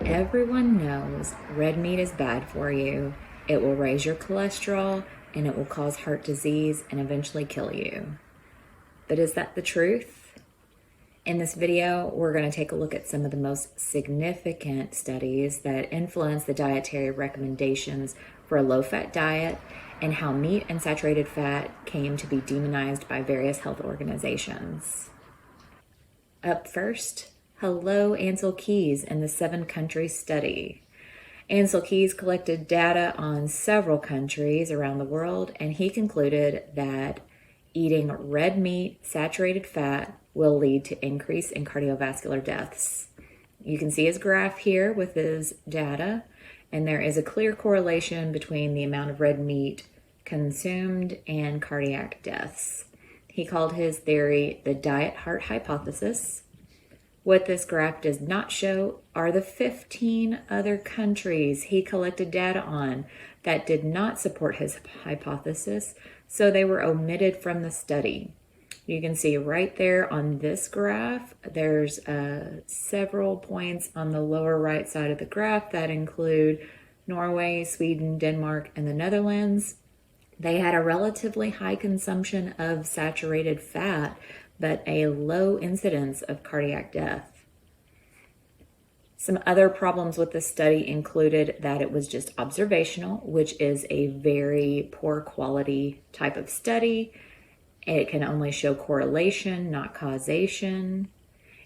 Everyone knows red meat is bad for you. It will raise your cholesterol and it will cause heart disease and eventually kill you. But is that the truth? In this video, we're going to take a look at some of the most significant studies that influence the dietary recommendations for a low-fat diet and how meat and saturated fat came to be demonized by various health organizations. Up first, hello Ansel Keys and the 7-country study. Ansel Keys collected data on several countries around the world, and he concluded that eating red meat, saturated fat, will lead to increase in cardiovascular deaths. You can see his graph here with his data, and there is a clear correlation between the amount of red meat consumed and cardiac deaths. He called his theory the diet heart hypothesis. What this graph does not show are the 15 other countries he collected data on that did not support his hypothesis, so they were omitted from the study. You can see right there on this graph, there's several points on the lower right side of the graph that include Norway, Sweden, Denmark, and the Netherlands. They had a relatively high consumption of saturated fat, but a low incidence of cardiac death. Some other problems with this study included that it was just observational, which is a very poor quality type of study. It can only show correlation, not causation.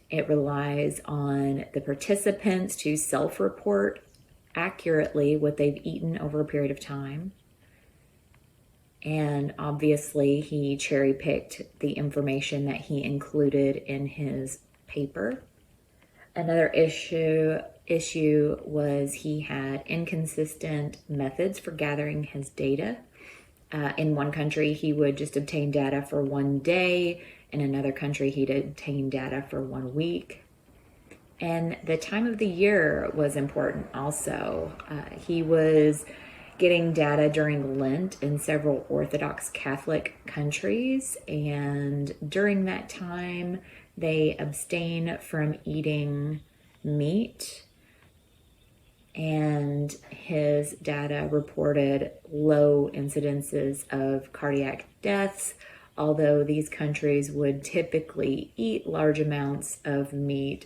It relies on the participants to self-report accurately what they've eaten over a period of time. And obviously, he cherry-picked the information that he included in his paper. Another issue was he had inconsistent methods for gathering his data. In one country, he would just obtain data for one day. In another country, he'd obtain data for 1 week. And the time of the year was important also. He was getting data during Lent in several Orthodox Catholic countries, and during that time, they abstain from eating meat, and his data reported low incidences of cardiac deaths, although these countries would typically eat large amounts of meat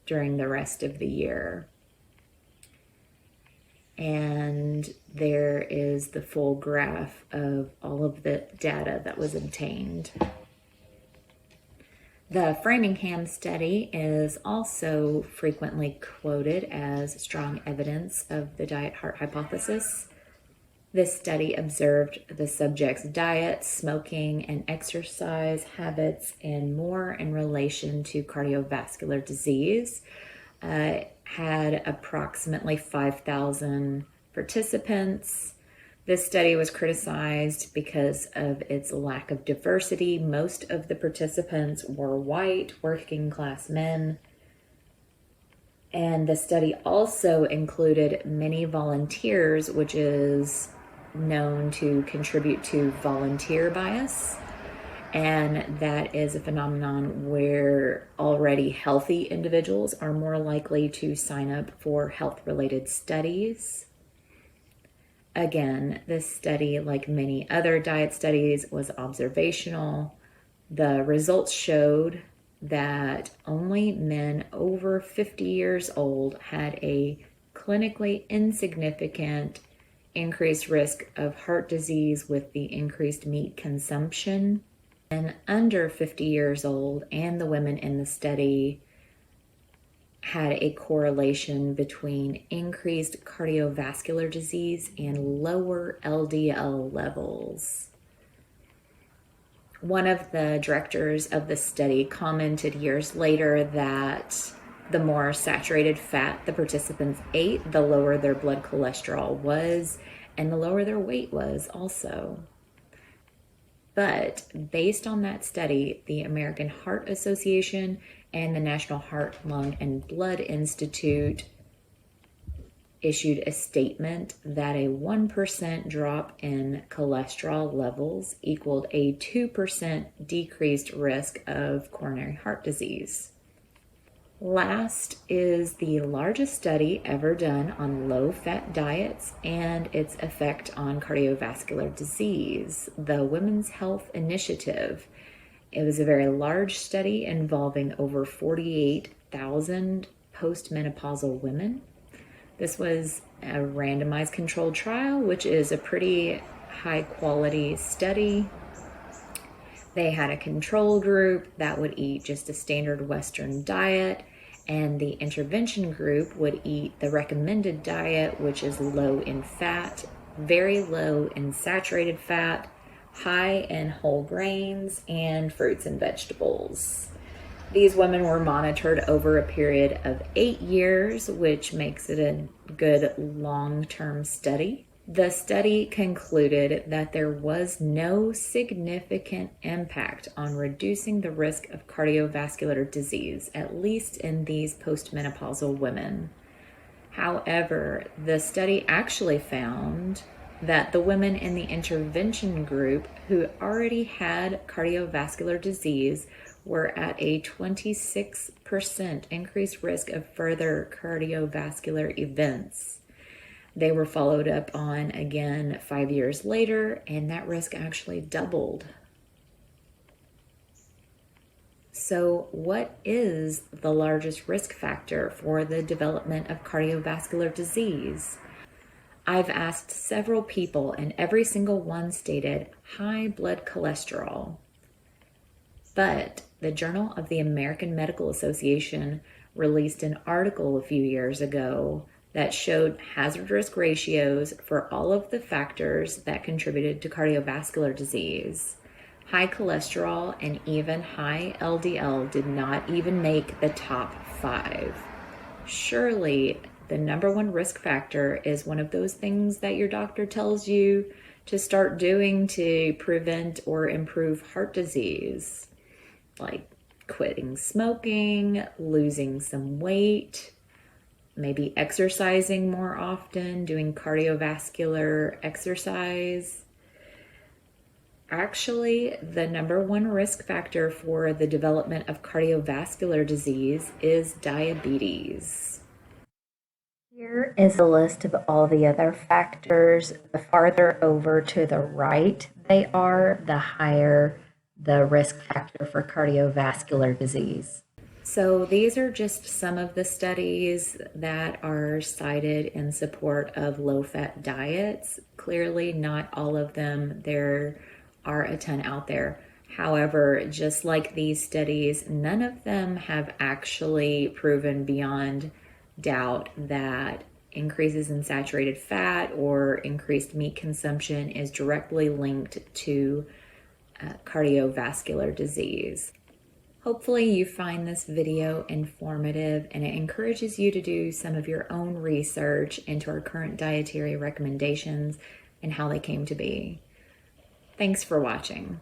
during the rest of the year. And there is the full graph of all of the data that was obtained. The Framingham study is also frequently quoted as strong evidence of the diet heart hypothesis. This study observed the subject's diet, smoking, and exercise habits and more in relation to cardiovascular disease. Had approximately 5,000 participants. This study was criticized because of its lack of diversity. Most of the participants were white, working class men. And the study also included many volunteers, which is known to contribute to volunteer bias. And that is a phenomenon where already healthy individuals are more likely to sign up for health-related studies. Again, this study, like many other diet studies, was observational. The results showed that only men over 50 years old had a clinically insignificant increased risk of heart disease with the increased meat consumption. Men under 50 years old and the women in the study had a correlation between increased cardiovascular disease and lower LDL levels. One of the directors of the study commented years later that the more saturated fat the participants ate, the lower their blood cholesterol was, and the lower their weight was also. But based on that study, the American Heart Association and the National Heart, Lung, and Blood Institute issued a statement that a 1% drop in cholesterol levels equaled a 2% decreased risk of coronary heart disease. Last is the largest study ever done on low-fat diets and its effect on cardiovascular disease, the Women's Health Initiative. It was a very large study involving over 48,000 postmenopausal women. This was a randomized controlled trial, which is a pretty high-quality study. They had a control group that would eat just a standard Western diet, and the intervention group would eat the recommended diet, which is low in fat, very low in saturated fat, high in whole grains, and fruits and vegetables. These women were monitored over a period of 8 years, which makes it a good long-term study. The study concluded that there was no significant impact on reducing the risk of cardiovascular disease, at least in these postmenopausal women. However, the study actually found that the women in the intervention group who already had cardiovascular disease were at a 26% increased risk of further cardiovascular events. They were followed up on again 5 years later, and that risk actually doubled. So, what is the largest risk factor for the development of cardiovascular disease? I've asked several people, and every single one stated high blood cholesterol. But the Journal of the American Medical Association released an article a few years ago that showed hazard risk ratios for all of the factors that contributed to cardiovascular disease. High cholesterol and even high LDL did not even make the top 5. Surely the number one risk factor is one of those things that your doctor tells you to start doing to prevent or improve heart disease, like quitting smoking, losing some weight, maybe exercising more often, doing cardiovascular exercise. Actually, the number one risk factor for the development of cardiovascular disease is diabetes. Here is a list of all the other factors. The farther over to the right they are, the higher the risk factor for cardiovascular disease. So these are just some of the studies that are cited in support of low-fat diets. Clearly, not all of them. There are a ton out there. However, just like these studies, none of them have actually proven beyond doubt that increases in saturated fat or increased meat consumption is directly linked to cardiovascular disease. Hopefully you find this video informative and it encourages you to do some of your own research into our current dietary recommendations and how they came to be. Thanks for watching.